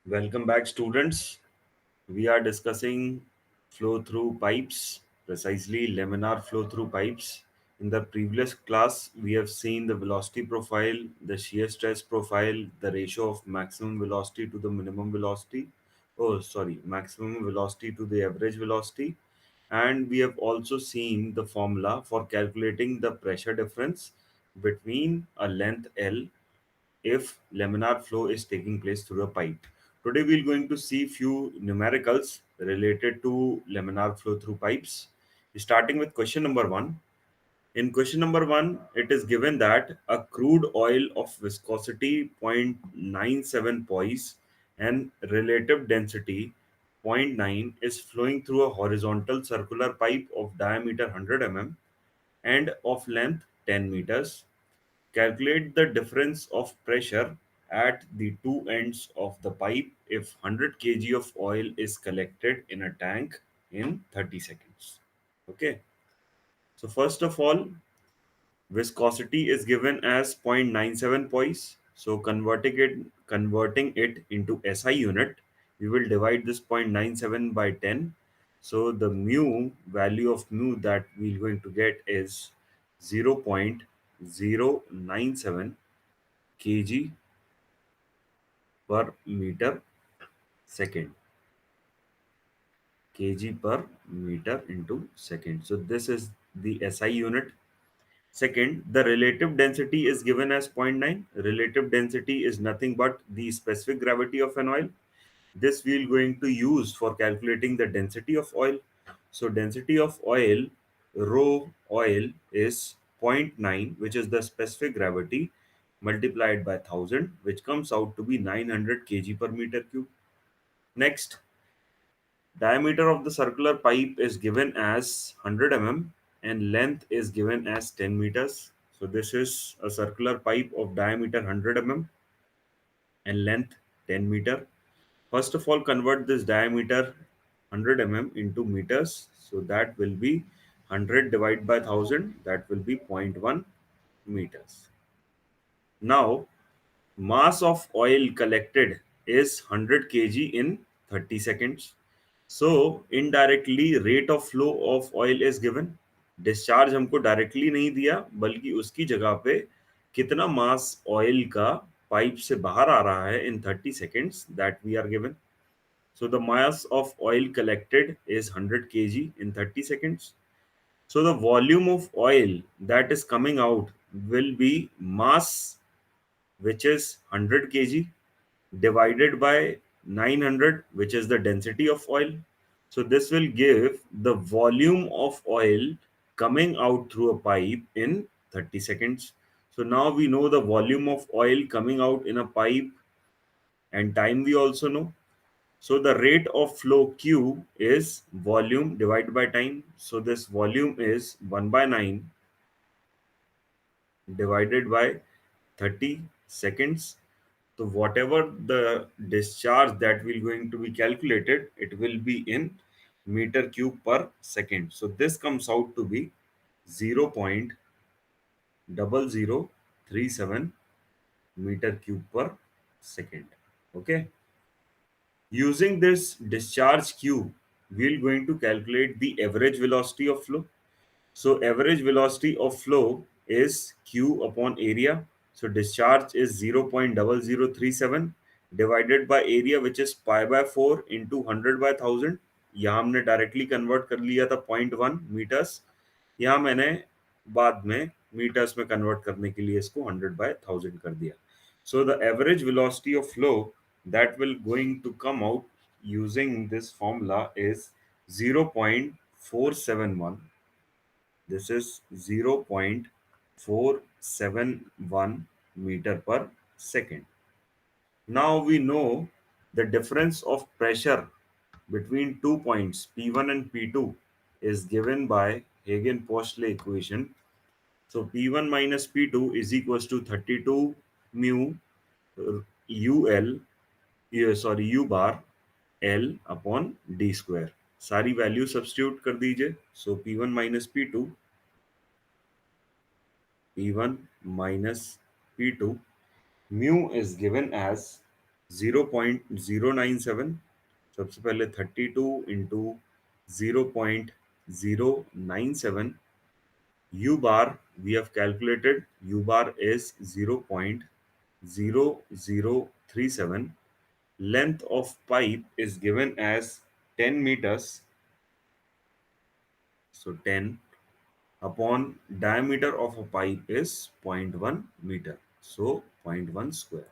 Welcome back, students. We are discussing flow through pipes, precisely laminar flow through pipes. In the previous class, we have seen the velocity profile, the shear stress profile, the ratio of maximum velocity to the minimum velocity. Oh, sorry, maximum velocity to the average velocity. And we have also seen the formula for calculating the pressure difference between a length L if laminar flow is taking place through a pipe. Today we're going to see few numericals related to laminar flow through pipes. Starting with question number 1. In question number 1, it is given that a crude oil of viscosity 0.97 poise and relative density zero point 0.9 is flowing through a horizontal circular pipe of diameter 100 mm and of length 10 meters. Calculate the difference of pressure at the two ends of the pipe if 100 kg of oil is collected in a tank in 30 seconds. Okay. So first of all, viscosity is given as 0.97 poise. So converting it into SI unit, we will divide this 0.97 by 10. So the mu value of mu that we're going to get is 0.097 kg per meter second. Kg per meter into second. So this is the SI unit. Second, the relative density is given as zero point 0.9. Relative density is nothing but the specific gravity of an oil. This we're going to use for calculating the density of oil. So density of oil, rho oil is zero point 0.9, which is the specific gravity multiplied by 1000, which comes out to be 900 kg per meter cube. Next, diameter of the circular pipe is given as 100 mm and length is given as 10 meters. So this is a circular pipe of diameter 100 mm and length 10 meter. First of all, convert this diameter 100 mm into meters. So that will be 100 divided by 1000. That will be zero point 0.1 meters. Now, mass of oil collected is 100 kg in 30 seconds. So indirectly rate of flow of oil is given. Discharge हमको directly नहीं दिया बल्कि उसकी जगह पे कितना मास oil का pipe से बाहर आ रहा है इन 30 seconds that we are given. So the mass of oil collected is 100 kg in 30 seconds. So the volume of oil that is coming out will be mass, which is 100 kg, divided by 900, which is the density of oil. So this will give the volume of oil coming out through a pipe in 30 seconds. So now we know the volume of oil coming out in a pipe, and time we also know. So the rate of flow Q is volume divided by time. So this volume is 1 by 9 divided by 30 seconds. So whatever the discharge that will going to be calculated, it will be in meter cube per second. So this comes out to be 0.0037 meter cube per second. Okay. Using this discharge Q, we're going to calculate the average velocity of flow. So average velocity of flow is Q upon area. So discharge is 0.0037 divided by area, which is pi by 4 into 100 by 1000. यहाँ हमने directly convert कर लिया था 0.1 metres. यहाँ मैंने बाद में metres में कन्वर्ट करने के लिए इसको 100 by 1000 कर दिया. So the average velocity of flow that will going to come out using this formula is 0.471. This is 0.471 meter per second. Now we know the difference of pressure between 2 points P1 and P2 is given by Hagen-Poiseuille equation. So P1 minus P2 is equals to 32 mu UL, U bar L upon D square. सारी value substitute कर दीजिए. So P1 minus P2, P1 minus P2, mu is given as 0.097, सबसे पहले 32 into 0.097, u bar we have calculated, u bar is 0.0037, length of pipe is given as 10 meters, so 10 upon diameter of a pipe is zero point 0.1 meter, so zero point 0.1 square.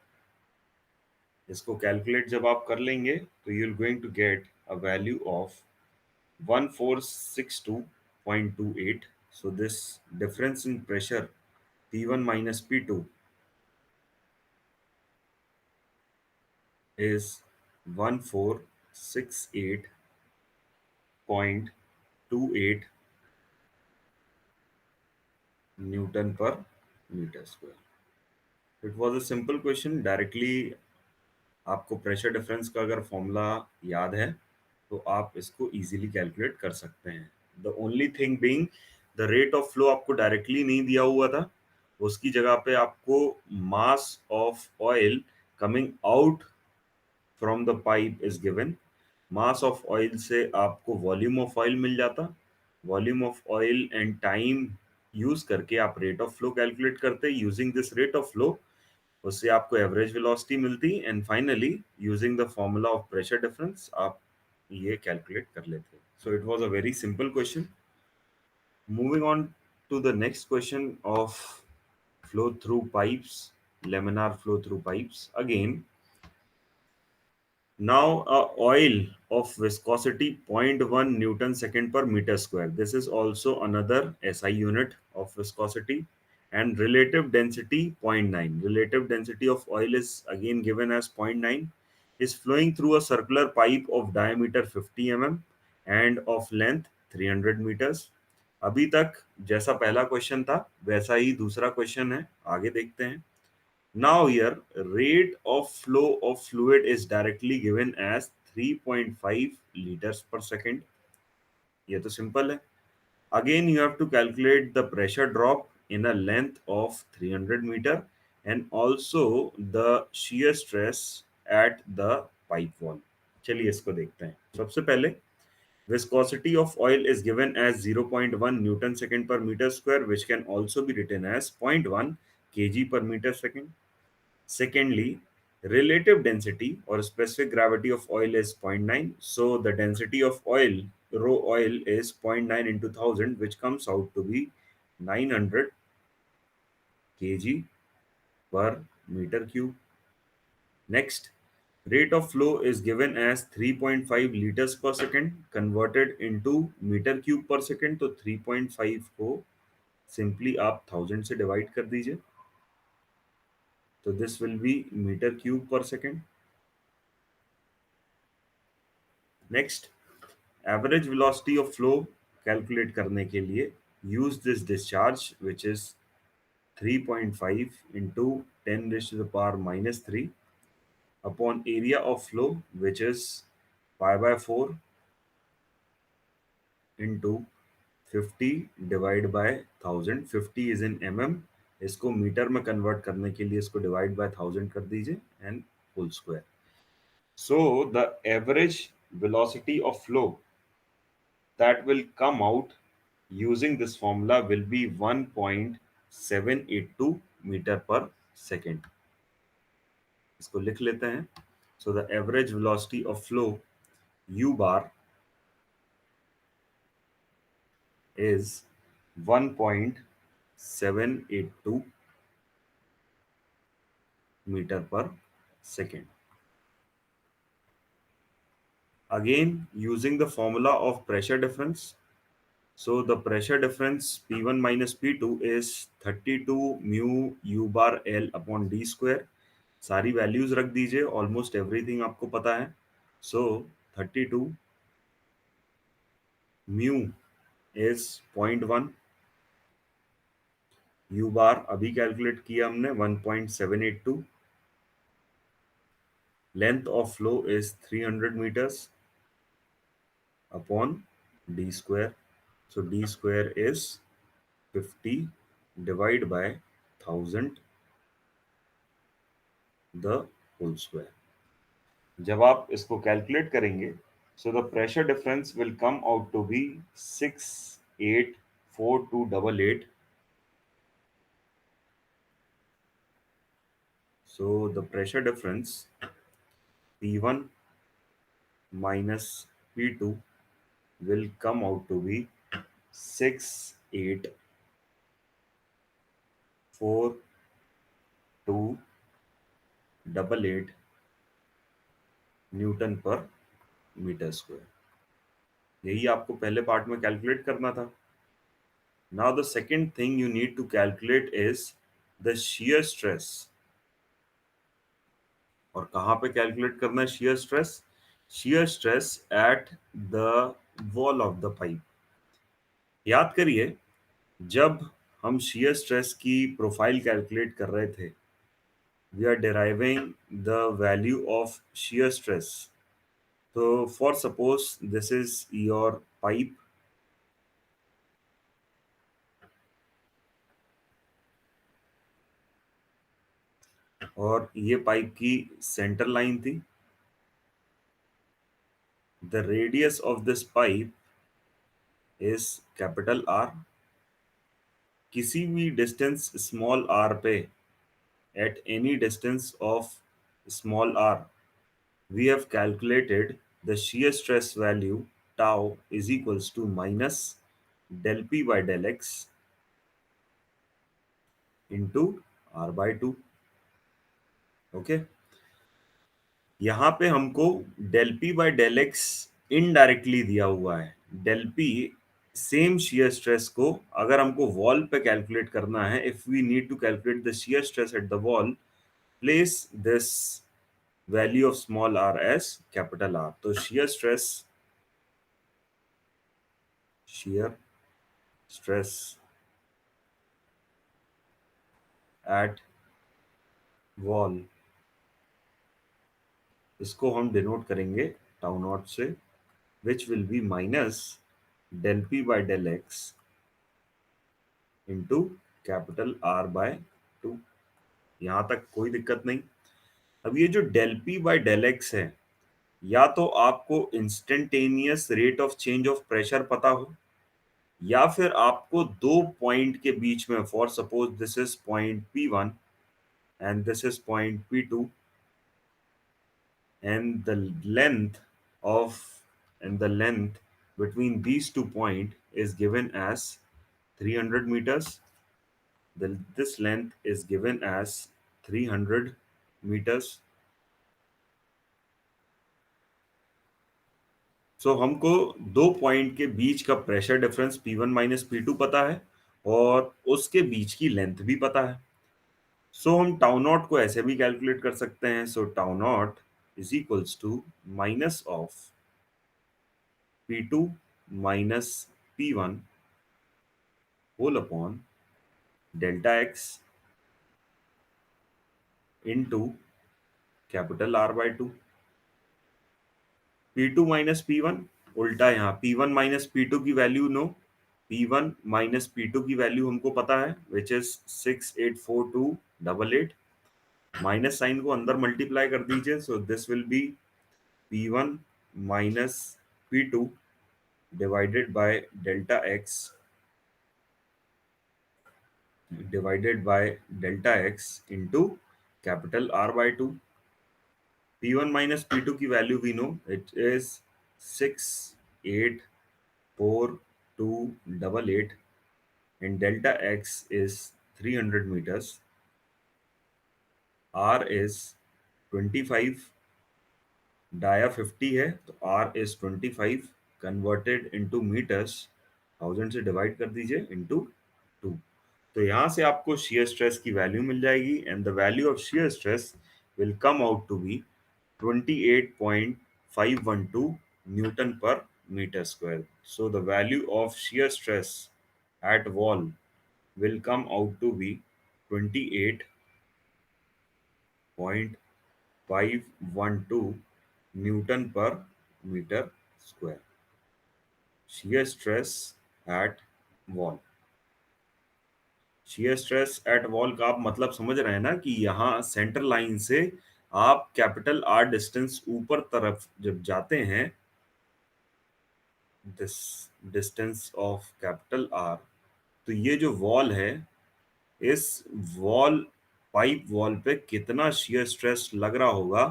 इसको calculate जब आप कर लेंगे तो you are going to get a value of 1462.28. So this difference in pressure P1 minus P2 is 1468.28 Newton per meter square. It was a simple question. Directly आपको pressure difference का अगर formula याद है तो आप इसको इजीली कैलकुलेट कर सकते हैं. The only thing being the rate of flow आपको डायरेक्टली नहीं दिया हुआ था, उसकी जगह पे आपको mass of oil coming out from the pipe is given. Mass of oil से आपको वॉल्यूम ऑफ ऑयल मिल जाता. Volume of oil and time use करके आप रेट ऑफ फ्लो कैलकुलेट करते. Using this rate of flow उससे आपको average velocity मिलती and finally using the formula of pressure difference आप ये कैलकुलेट कर लेते. So it was a very simple question. Moving on to the next question of flow through pipes, laminar flow through pipes. Again, now a oil of viscosity zero point 0.1 Newton second per meter square. This is also another SI unit of viscosity, and relative density zero point 0.9. Relative density of oil is again given as zero point 0.9, is flowing through a circular pipe of diameter 50 mm and of length 300 meters. अभी तक जैसा पहला question था वैसा ही दूसरा question है, आगे देखते हैं. Now here, rate of flow of fluid is directly given as 3.5 liters per second. ये तो simple है. Again, you have to calculate the pressure drop in a length of 300 meter and also the shear stress at the pipe wall. चलिए इसको देखते हैं. सबसे पहले viscosity of oil is given as 0.1 Newton second per meter square, which can also be written as 0.1 kg per meter second. Secondly, relative density or specific gravity of oil is zero point 0.9. So the density of oil, raw oil, is zero point 0.9 into 1000, which comes out to be 900 kg per meter cube. Next, rate of flow is given as 3.5 liters per second converted into meter cube per second. तो 3.5 को simply आप 1000 से divide कर दीजिए. तो this will be meter cube per second. Next, average velocity of flow calculate करने के लिए use this discharge which is 3.5 into 10 raise to the power -3 upon area of flow which is pi by 4 into 50 divide by 1000. 50 is in mm. इसको metre में convert करने के लिए इसको divide by 1000 कर दीजिए and whole square. So the average velocity of flow that will come out using this formula will be 1.782 meter per second. इसको लिख लेते हैं. So the average velocity of flow u bar is 1.782 meter per second. Again, using the formula of pressure difference. So the pressure difference P1 minus P2 is 32 mu u bar L upon d square. सारी values रख दीजिए, almost everything आपको पता है. So 32 mu is 0.1, u bar अभी calculate किया हमने 1.782, length of flow is 300 meters upon d square. So d square is 50 divide by 1000 the whole square. जब आप इसको कैलकुलेट करेंगे, so the pressure difference will come out to be 684,288. So the pressure difference P1 minus P2 will come out to be 684,288 newton per metre square. यही आपको पहले part में calculate करना था. Now the second thing you need to calculate is the shear stress. और कहाँ पे calculate करना है shear stress? shear stress at the wall of the pipe. याद करिए, जब हम shear stress की प्रोफाइल कैलकुलेट कर रहे थे, we are deriving the value of shear stress. So for suppose this is your pipe, और ये पाइप की सेंटर लाइन थी. The radius of this pipe is capital R. किसी भी डिस्टेंस स्मॉल r पे, at any distance of small r, we have calculated the shear stress value tau is equals to minus del p by del x into r by 2. Okay, यहाँ पे हमको del p by del x indirectly दिया हुआ है. del p same shear stress को अगर हमको wall पे कैलकुलेट करना है, if we need to calculate the shear stress at the wall, place this value of small r as capital R. तो shear stress at wall, इसको हम denote करेंगे टाउ नॉट से, which will be minus del p by del x into capital R by 2. यहाँ तक कोई दिक्कत नहीं. अब ये जो del p by del x है, या तो आपको instantaneous rate of change of pressure पता हो, या फिर आपको दो पॉइंट के बीच में, for suppose this is point P1 and this is point P2, and of the length between these 2 points is given as 300 meters. This length is given as 300 meters. So हमको दो पॉइंट के बीच का pressure difference P1 minus P2 पता है, और उसके बीच की length भी पता है. सो हम टाउ नॉट को ऐसे भी कैलकुलेट कर सकते हैं. So tau naught is equals to minus of P2 minus P1 whole upon delta x into capital R by 2. P2 minus P1, उल्टा यहाँ P1 minus P2 की value no, P1 minus P2 की value हमको पता है, which is 684,288. Minus sign को अंदर multiply कर दीजिए, so this will B P1 minus P2 divided by delta x into capital R by 2. P1 minus P2 की value we know, it is 684,288 and delta x is 300 meters. R is 25, dia 50 है, तो R is 25 converted into metres, 1000 से divide कर दीजिए into 2. तो यहाँ से आपको shear stress की वैल्यू मिल जाएगी, and the value of shear stress will come out to be 28.512 Newton per meter square. So the value of shear stress at wall will come out to be 28.512 Newton per meter square. Shear stress at wall. shear stress at wall का आप मतलब समझ रहे हैं ना, कि यहाँ centre line से आप कैपिटल आर डिस्टेंस ऊपर तरफ जब जाते हैं, this distance of capital R, तो ये जो वॉल है, इस वॉल पाइप वॉल पे कितना शियर स्ट्रेस लग रहा होगा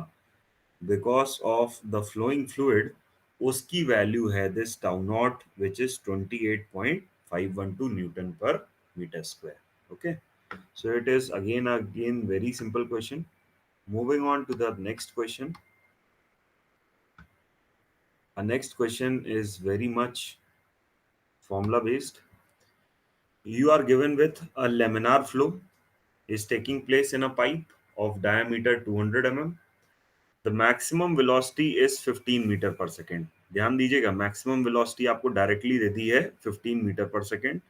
because of the flowing fluid, उसकी वैल्यू है this tau not which is 28.512 newton per metre square. Okay, so it is again very simple question. Moving on to the next question. Our next question is very much formula based. You are given with a laminar flow is taking place in a pipe of diameter 200 mm. The maximum velocity is 15 metre per second. ध्यान दीजिएगा, maximum velocity आपको directly दे दी है 15 metre per second.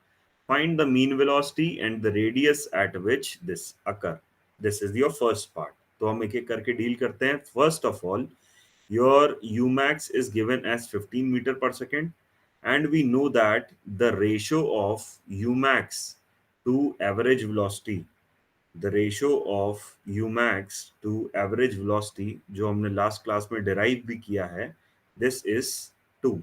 Find the mean velocity and the radius at which this occur. This is your first part. तो हम एक एक करके deal करते हैं. First of all, your Umax is given as 15 meter per second, and we know that the ratio of Umax to average velocity, the ratio of Umax to average velocity जो हमने last class में derive भी किया है, this is 2.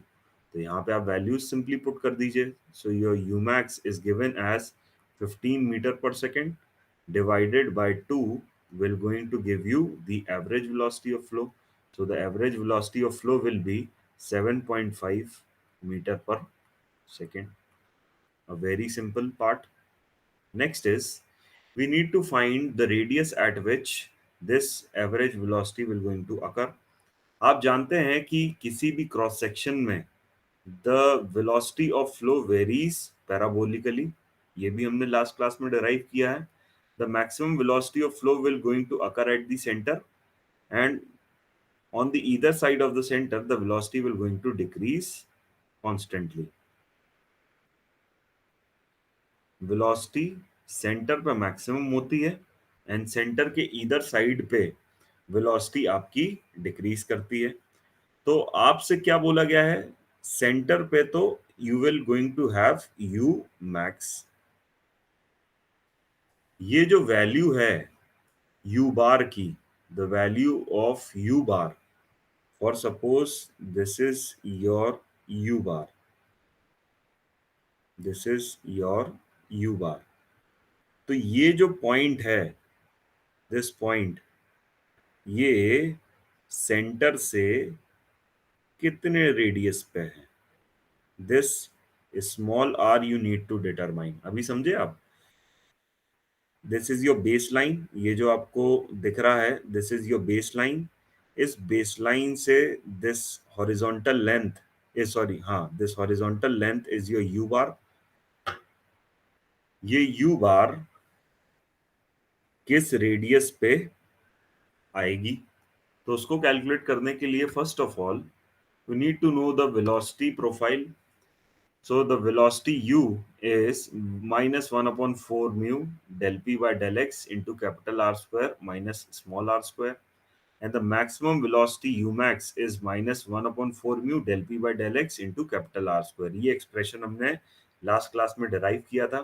तो यहाँ पे आप वैल्यूज सिंपली पुट कर दीजिए. So your Umax is given as 15 meter per second divided by 2 will going to give you the average velocity of flow. So the average velocity of flow will be 7.5 meter per second. A very simple part. Next is we need to find the radius at which this average velocity will going to occur. आप जानते हैं कि किसी भी cross section में the velocity of flow varies parabolically. ये भी हमने लास्ट क्लास में डिराइव किया है. The maximum velocity of flow will going to occur at the centre, and on the either side of the center the velocity will going to decrease constantly. Velocity centre पे maximum होती है and centre के either side पे velocity आपकी decrease करती है. तो आपसे क्या बोला गया है, सेंटर पे तो you will going to have u max. ये जो वैल्यू है यू बार की, the value of u bar, for suppose this is your u bar, this is your u bar. तो ये जो पॉइंट है, दिस पॉइंट, ये सेंटर से कितने रेडियस पे है, this small r you need to determine. अभी समझे आप. This is your base line. ये जो आपको दिख रहा है, this is your base line. इस बेस लाइन से this horizontal length is, sorry हाँ, this horizontal length is your u bar. ये यू बार किस रेडियस पे आएगी, तो उसको कैलकुलेट करने के लिए first of all we need to know the velocity profile. So the velocity u is minus 1 upon 4 mu del p by del x into capital R square minus small r square, and the maximum velocity u max is minus 1 upon 4 mu del p by del x into capital R square. ये expression हमने last class में derive किया था.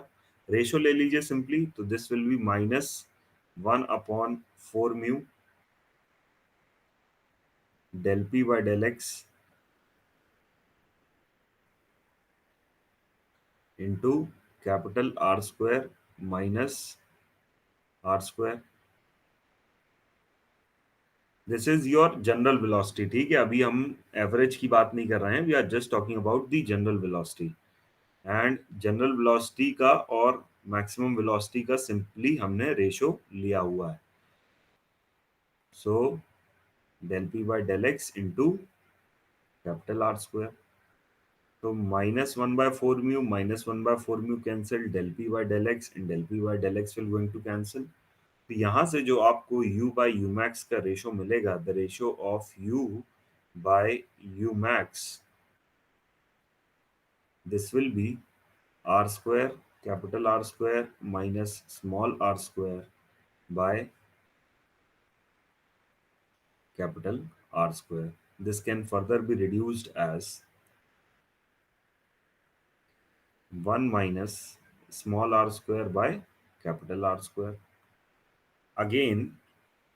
Ratio ले लीजिए simply, तो this will B minus 1 upon 4 mu del p by del x into capital R square minus R square. This is your general velocity. ठीक है, अभी हम एवरेज की बात नहीं कर रहे हैं. We are just talking about the general velocity. And general velocity का और मैक्सिमम वेलोसिटी का सिंपली हमने रेशो लिया हुआ है. So del p by del x into capital R square. तो -1/4 mu cancel, del p by del x and del p by del x will going to cancel. तो यहाँ से जो आपको u बाई यू मैक्स का ratio मिलेगा, the ratio of u by u max, this will be r square, capital R square minus small r square by capital R square. This can further be reduced as 1 minus small r square by capital R square. Again,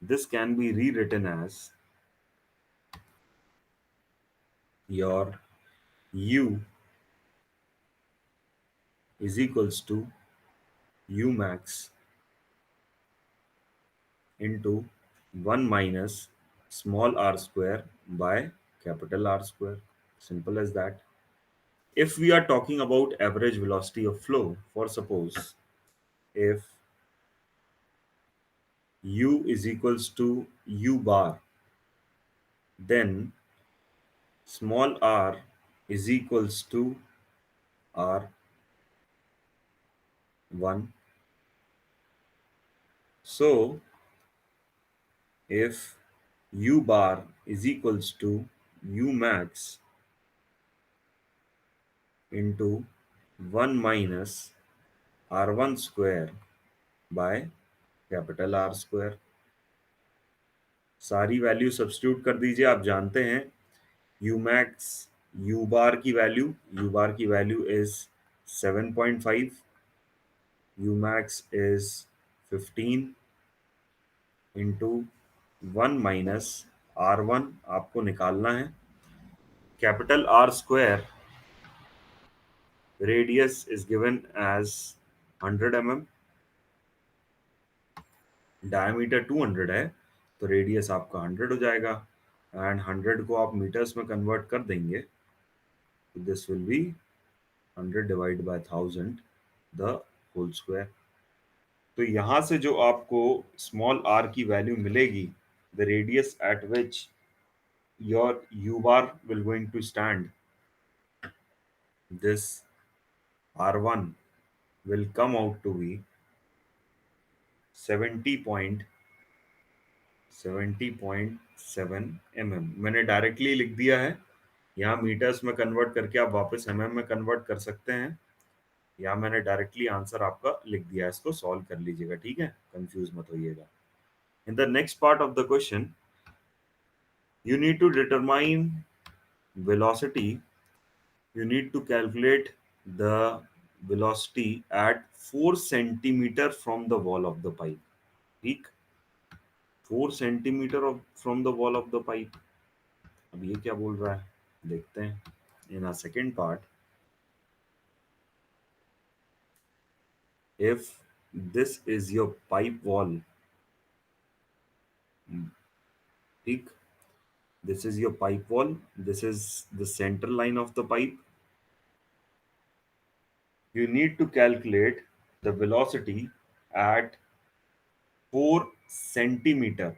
This can be rewritten as your u is equals to u max into 1 minus small r square by capital R square. Simple as that. If we are talking about average velocity of flow, for suppose if u is equals to u bar, then small r is equals to r1. So if u bar is equals to u max into 1 minus r1 square by capital R square, सारी value substitute कर दीजिए। आप जानते हैं you max, u bar की value is 7.5, u max is 15 into 1 minus r1 आपको निकालना है। Capital R square radius is given as 100 mm, diameter 200 है, तो रेडियस आपका 100 हो जाएगा। एंड 100 को आप मीटर्स में कन्वर्ट कर देंगे, तो this will be 100 divide by 1000 the whole square. तो यहाँ से जो आपको स्मॉल आर की वैल्यू मिलेगी, the radius at which your u bar will going to stand, this r1 will come out to be 70.7 mm। मैंने डायरेक्टली लिख दिया है, यहाँ मीटर्स में कन्वर्ट करके आप वापस mm में कन्वर्ट कर सकते हैं, या मैंने डायरेक्टली आंसर आपका लिख दिया है। इसको सॉल्व कर लीजिएगा, ठीक है, कंफ्यूज मत होइएगा। In the next part of the question, you need to determine velocity, you need to calculate the velocity at 4 centimeter from the wall of the pipe, ठीक, 4 centimeter of from the wall of the pipe। अब ये क्या बोल रहा है देखते हैं। इन a second part, if this is your pipe wall, ठीक, this is your pipe wall, this is the center line of the pipe, you need to calculate the velocity at 4 centimeter,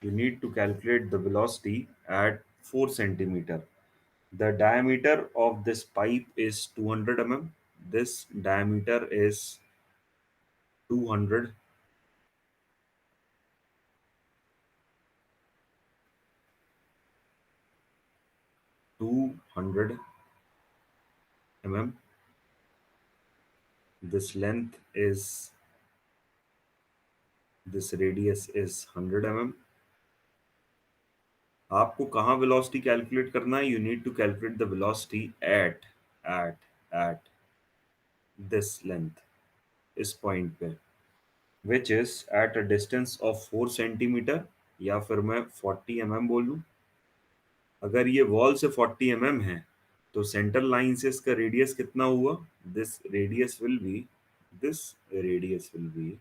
you need to calculate the velocity at 4 centimeter। The diameter of this pipe is 200 mm, this diameter is 200, 200 mm, this length is, this radius is 100 mm। आपको कहाँ velocity calculate करना है, you need to calculate the velocity at this length, इस point पे, which is at a distance of 4 centimetre, या फिर मैं 40 mm बोलूं। अगर ये वॉल से 40 mm है, तो सेंटर लाइन से इसका रेडियस कितना हुआ, this radius will be, this radius will be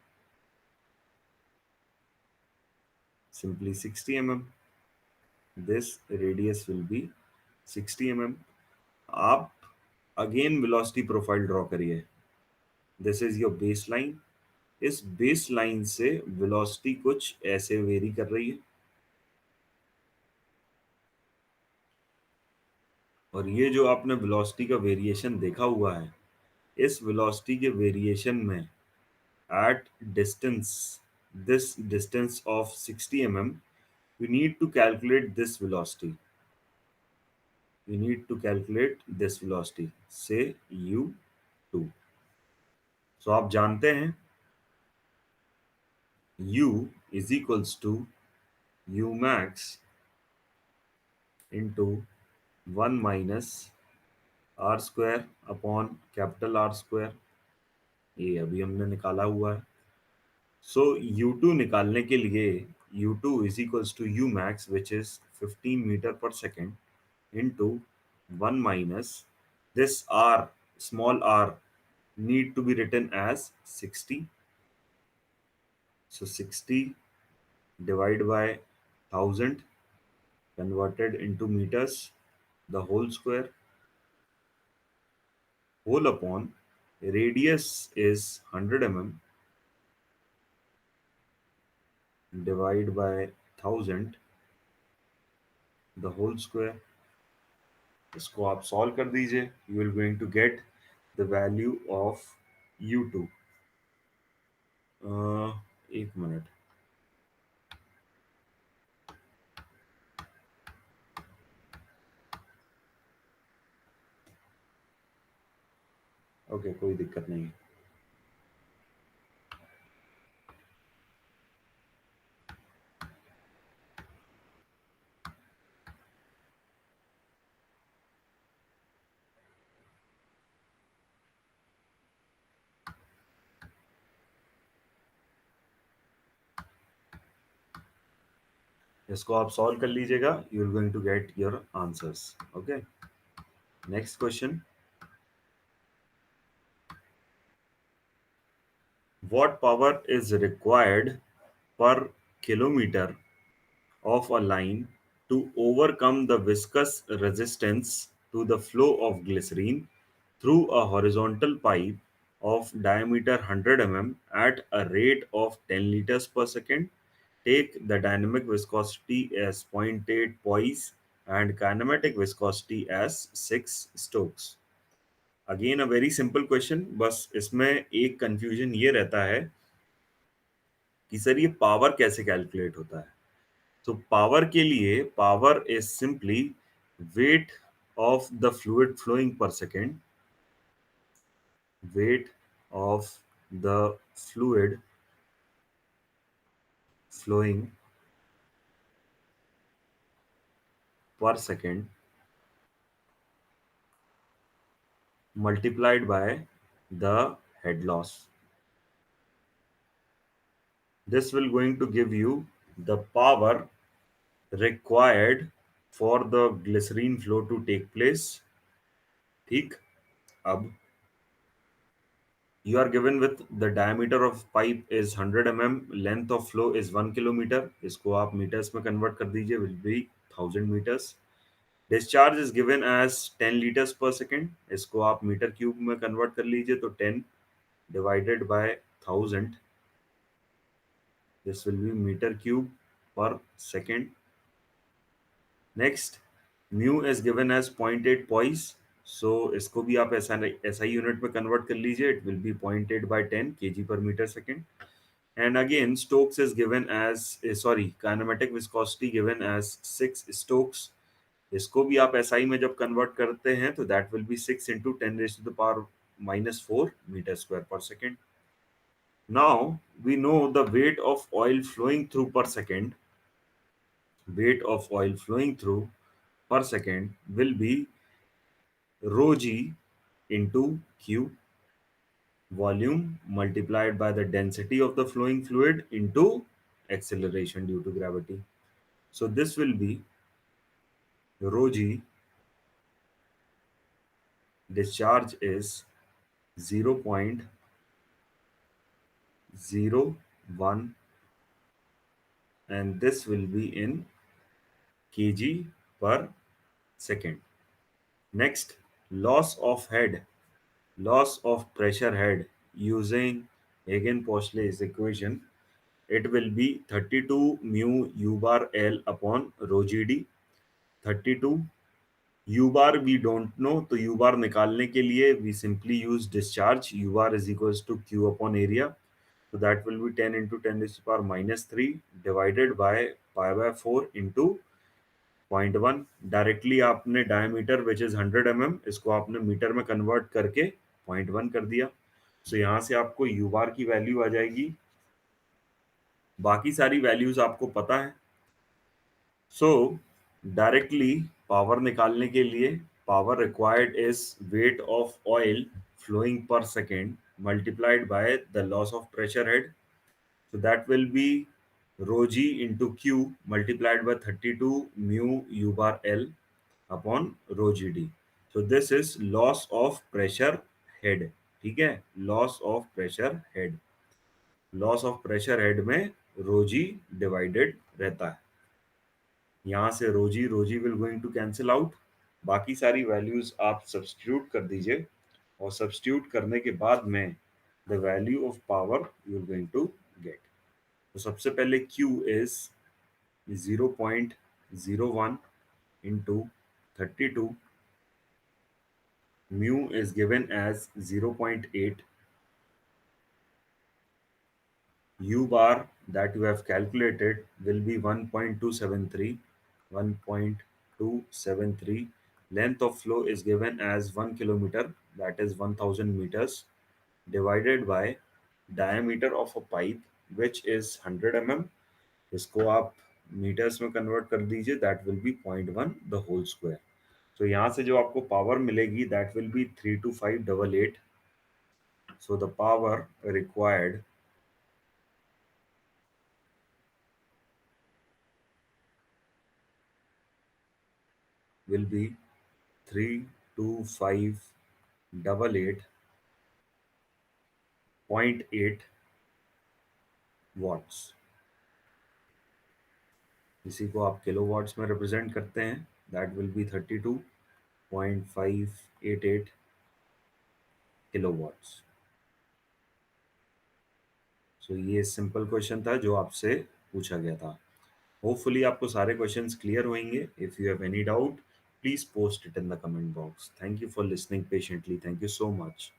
simply 60 mm, this radius will be 60 mm। आप अगेन वेलोसिटी प्रोफाइल ड्रॉ करिए, this is your base line, इस बेस लाइन से वेलोसिटी कुछ ऐसे वेरी कर रही है, और ये जो आपने वेलोसिटी का वेरिएशन देखा हुआ है, इस वेलोसिटी के वेरिएशन में at distance, this distance of 60 mm, you need to calculate this velocity, you need to calculate this velocity, say u2। सो आप जानते हैं u is equals to u max into 1 minus r square upon capital R square, ये अभी हमने निकाला हुआ है। सो U2 निकालने के लिए U2 is equals to U max which is 15 metre per second into 1 minus this r, small r, need to be written as 60. So 60 divided by 1000 converted into meters, the whole square, whole upon radius is 100 mm divided by 1000, the whole square. इसको आप solve कर दीजिए, you will going to get the value of U2. एक minute. Okay, कोई दिक्कत नहीं है. इसको आप सॉल्व कर लीजिएगा, you will going to get your answers. Okay, next question. What power is required per kilometer of a line to overcome the viscous resistance to the flow of glycerine through a horizontal pipe of diameter 100 mm at a rate of 10 liters per second? Take the dynamic viscosity as zero point 0.8 poise and kinematic viscosity as 6 Stokes. Again a very simple question. बस इसमें एक confusion ये रहता है कि sir ये power कैसे calculate होता है. तो पावर के लिए power is simply weight of the fluid flowing per second, weight of the fluid flowing per second multiplied by the head loss. This will going to give you the power required for the glycerine flow to take place. ठीक. अब you are given with the diameter of pipe is 100 mm, length of flow is 1 kilometer. इसको आप meters में convert कर दीजिए, will be 1000 meters. Discharge is given as 10 liters per second. इसको आप meter cube में convert कर लीजिए, तो 10 divided by 1000, this will be meter cube per second. Next, mu is given as 0.8 poise. So इसको भी आप SI यूनिट में कन्वर्ट कर लीजिए, it will be 0.8 by 10 kg per meter second. And again, Stokes is given as kinematic viscosity given as 6 Stokes. इसको भी आप SI में जब कन्वर्ट करते हैं तो that will be 6 into 10 raised to the power minus 4 meter square per second. Now we know the weight of oil flowing through per second. Weight of oil flowing through per second will be rho g into q, volume multiplied by the density of the flowing fluid into acceleration due to gravity. So this will be rho g, discharge is 0.01, and this will be in kg per second. Next, loss of head, loss of pressure head using Hagen-Poiseuille's equation, it will be 32 mu u bar L upon rho GD. 32 u bar we don't know, तो u bar निकालने के लिए we simply use discharge. U bar is equals to q upon area. So that will be 10 into 10 raised to the power minus 3 divided by pi by 4 into 0.1. Directly आपने diameter which is 100 mm, इसको आपने metre में convert करके 0.1 कर दिया. सो यहाँ से आपको यू बार की वैल्यू आ जाएगी. बाकी सारी वैल्यूज आपको पता है. सो डायरेक्टली पावर निकालने के लिए power required is weight of oil flowing per second multiplied by the loss of pressure head. So that will be rho g into Q multiplied by 32 mu U bar L upon rho GD. So this is loss of pressure head. ठीक है, loss of pressure head, loss of pressure head में रोजी divided रहता है। यहाँ से रोजी will going to cancel out, बाकी सारी वैल्यूज आप सब्स्टिट्यूट कर दीजिए, और सब्स्टिट्यूट करने के बाद में the value of power you are going to get. तो सबसे पहले Q इज 0.01 into 32, mu is given as 0.8, U bar that you have calculated will be 1.273, 1.273. Length of flow is given as 1 kilometer, that is 1000 meters, divided by diameter of a pipe which is 100 mm. इसको आप metres में convert कर दीजिए, that will be 0.1 the whole square. तो यहाँ से जो आपको पावर मिलेगी that will be 32588। So the power required will be 32588.8 watts। इसी को आप किलो वॉट्स में रिप्रेजेंट करते हैं, that will be 32.588 kilowatts. So ये सिंपल क्वेश्चन था जो आपसे पूछा गया था। होपफुली आपको सारे क्वेश्चंस क्लियर होंगे। If you have any doubt, please post it in the comment box. Thank you for listening patiently. Thank you so much.